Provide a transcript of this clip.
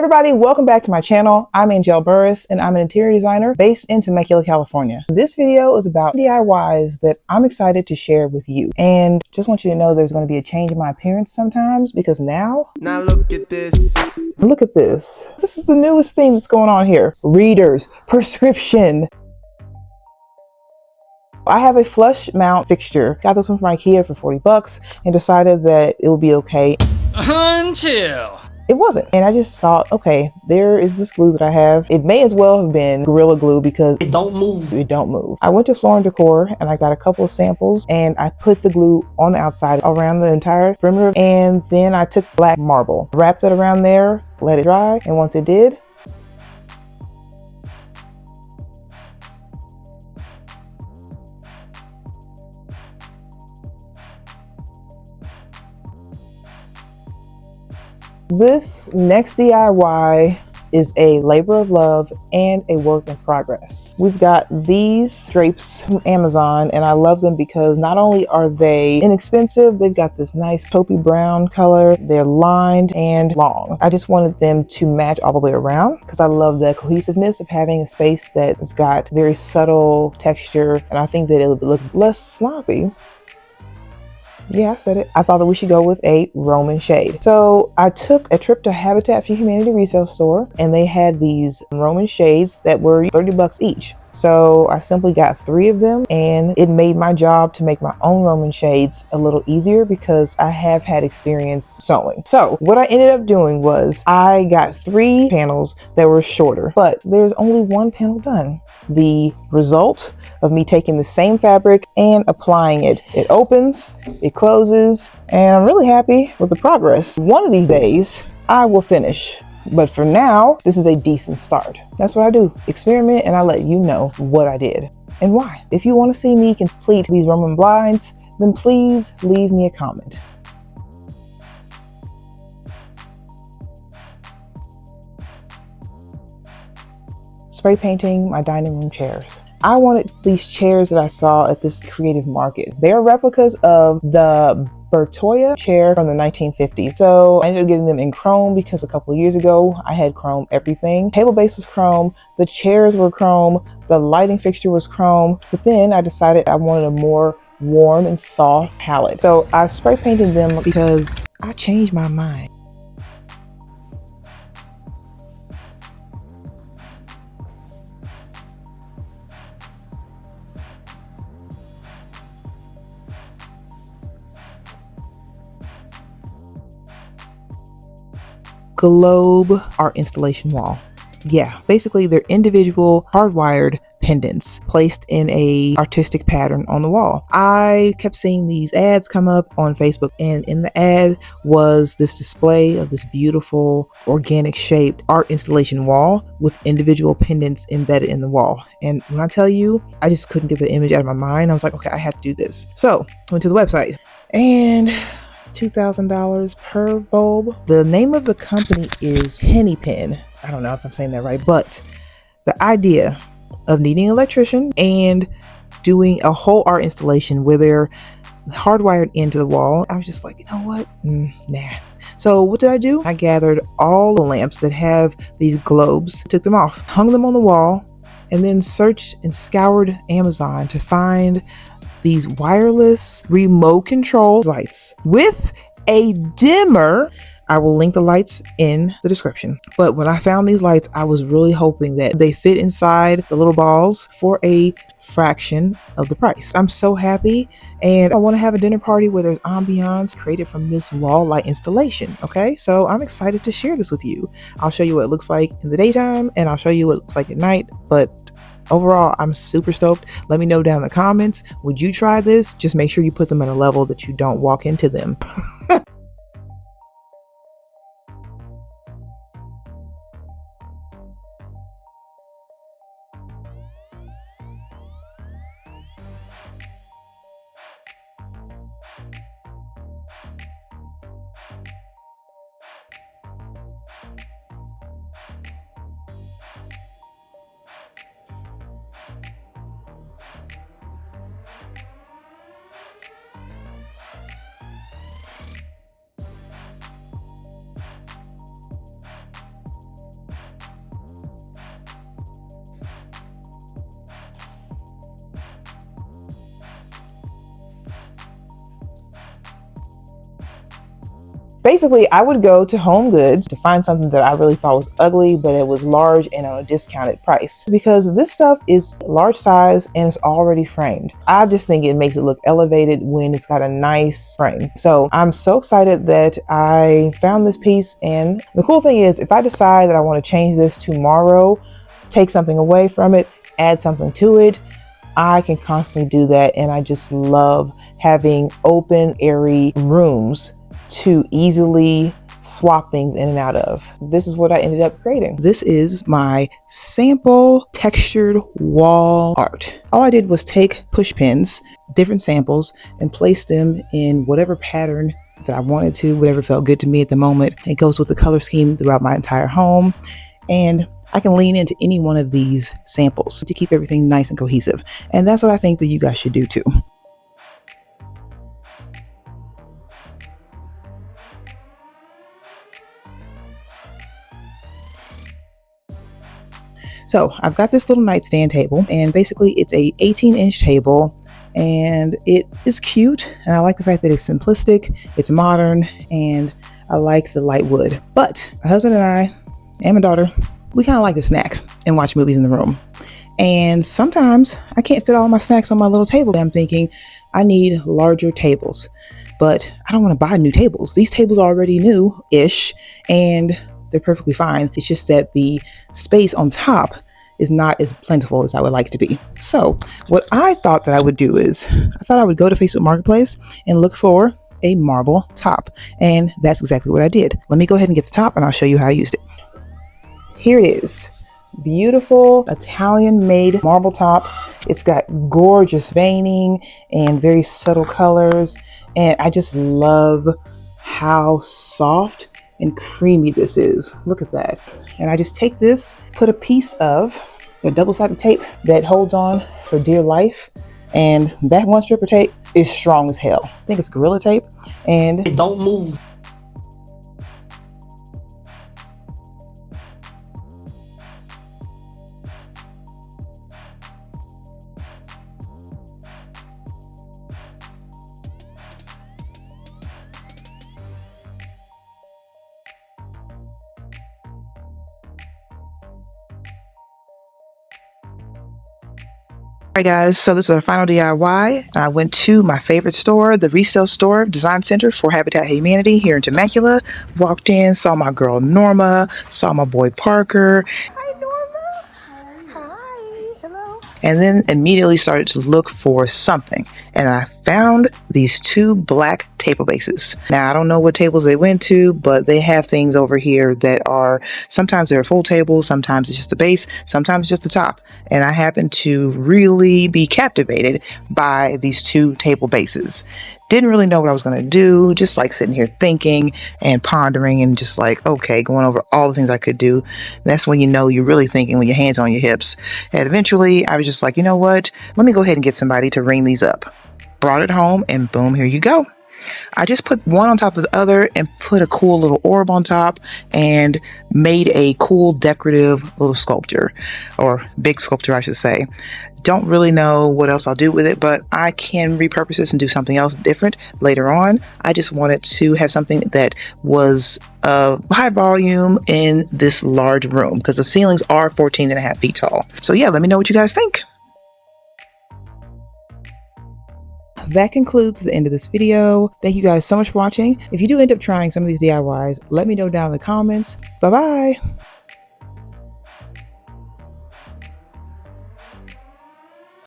everybody, welcome back to my channel. I'm Angel Burris and I'm an interior designer based in Temecula, California. This video is about DIYs that I'm excited to share with you. And just want you to know there's going to be a change in my appearance sometimes because now look at this. Look at this. This is the newest thing that's going on here. Readers, prescription. I have a flush mount fixture. Got this one from IKEA for 40 bucks and decided that it would be okay until it wasn't. And I just thought, okay, there is this glue that I have. It may as well have been Gorilla Glue because it don't move. It don't move. I went to Floor & Decor and I got a couple of samples and I put the glue on the outside around the entire perimeter. And then I took black marble, wrapped it around there, let it dry. And once it did, this next DIY is a labor of love and a work in progress. We've got these drapes from Amazon and I love them because not only are they inexpensive, they've got this nice taupey brown color. They're lined and long. I just wanted them to match all the way around because I love the cohesiveness of having a space that's got very subtle texture, and I think that it would look less sloppy. Yeah, I said it. I thought that we should go with a Roman shade. So I took a trip to Habitat for Humanity resale store and they had these Roman shades that were 30 bucks each. So I simply got 3 of them and it made my job to make my own Roman shades a little easier because I have had experience sewing. So what I ended up doing was I got 3 panels that were shorter, but there's only 1 panel done. The result of me taking the same fabric and applying it. It opens, it closes, and I'm really happy with the progress. One of these days, I will finish. But for now, this is a decent start. That's what I do. Experiment and I let you know what I did and why. If you want to see me complete these Roman blinds, then please leave me a comment. Spray painting my dining room chairs. I wanted these chairs that I saw at this creative market. They are replicas of the Bertoia chair from the 1950s. So I ended up getting them in chrome because a couple of years ago I had chrome everything. Table base was chrome, the chairs were chrome, the lighting fixture was chrome, but then I decided I wanted a more warm and soft palette. So I spray painted them because I changed my mind. Globe art installation wall. Yeah, basically they're individual hardwired pendants placed in a artistic pattern on the wall. I kept seeing these ads come up on Facebook, and in the ad was this display of this beautiful organic shaped art installation wall with individual pendants embedded in the wall. And when I tell you, I just couldn't get the image out of my mind. I was like, okay, I have to do this. So I went to the website and $2,000 per bulb. The name of the company is Penny Pen. I don't know if I'm saying that right, but the idea of needing an electrician and doing a whole art installation where they're hardwired into the wall, I was just like, you know what? Nah. So what did I do? I gathered all the lamps that have these globes, took them off, hung them on the wall, and then searched and scoured Amazon to find these wireless remote control lights with a dimmer. I will link the lights in the description. But when I found these lights, I was really hoping that they fit inside the little balls for a fraction of the price. I'm so happy, and I want to have a dinner party where there's ambiance created from this wall light installation. Okay, so I'm excited to share this with you. I'll show you what it looks like in the daytime and I'll show you what it looks like at night, but overall, I'm super stoked. Let me know down in the comments, would you try this? Just make sure you put them at a level that you don't walk into them. Basically, I would go to Home Goods to find something that I really thought was ugly, but it was large and on a discounted price. Because this stuff is large size and it's already framed. I just think it makes it look elevated when it's got a nice frame. So I'm so excited that I found this piece. And the cool thing is, if I decide that I want to change this tomorrow, take something away from it, add something to it, I can constantly do that. And I just love having open, airy rooms to easily swap things in and out of. This is what I ended up creating. This is my sample textured wall art. All I did was take push pins, different samples, and place them in whatever pattern that I wanted to, whatever felt good to me at the moment. It goes with the color scheme throughout my entire home. And I can lean into any one of these samples to keep everything nice and cohesive. And that's what I think that you guys should do too. So I've got this little nightstand table, and basically it's a 18-inch table, and it is cute. And I like the fact that it's simplistic, it's modern, and I like the light wood. But my husband and I, and my daughter, we kind of like to snack and watch movies in the room. And sometimes I can't fit all my snacks on my little table. I'm thinking I need larger tables, but I don't want to buy new tables. These tables are already new-ish, and they're perfectly fine. It's just that the space on top is not as plentiful as I would like to be. So what I thought that I would do is, I thought I would go to Facebook Marketplace and look for a marble top. And that's exactly what I did. Let me go ahead and get the top and I'll show you how I used it. Here it is. Beautiful Italian made marble top. It's got gorgeous veining and very subtle colors. And I just love how soft and creamy this is. Look at that. And I just take this, put a piece of the double-sided tape that holds on for dear life, and that one strip of tape is strong as hell. I think it's Gorilla Tape, and it don't move. Alright guys, so this is our final DIY. I went to my favorite store, the resale store, Design Center for Habitat Humanity here in Temecula. Walked in, saw my girl Norma, saw my boy Parker. Hi Norma! Hi! Hello! And then immediately started to look for something. And I found these two black table bases. Now, I don't know what tables they went to, but they have things over here that are, sometimes they're a full table, sometimes it's just a base, sometimes it's just the top. And I happen to really be captivated by these two table bases. Didn't really know what I was going to do, just like sitting here thinking and pondering and just like, okay, going over all the things I could do. That's when you know you're really thinking when your hands on your hips. And eventually I was just like, you know what? Let me go ahead and get somebody to ring these up. Brought it home and boom, here you go. I just put one on top of the other and put a cool little orb on top and made a cool decorative little sculpture, or big sculpture, I should say. Don't really know what else I'll do with it, but I can repurpose this and do something else different later on. I just wanted to have something that was high volume in this large room because the ceilings are 14.5 feet tall. So yeah, let me know what you guys think. That concludes the end of this video. Thank you guys so much for watching. If you do end up trying some of these DIYs, let me know down in the comments. Bye-bye.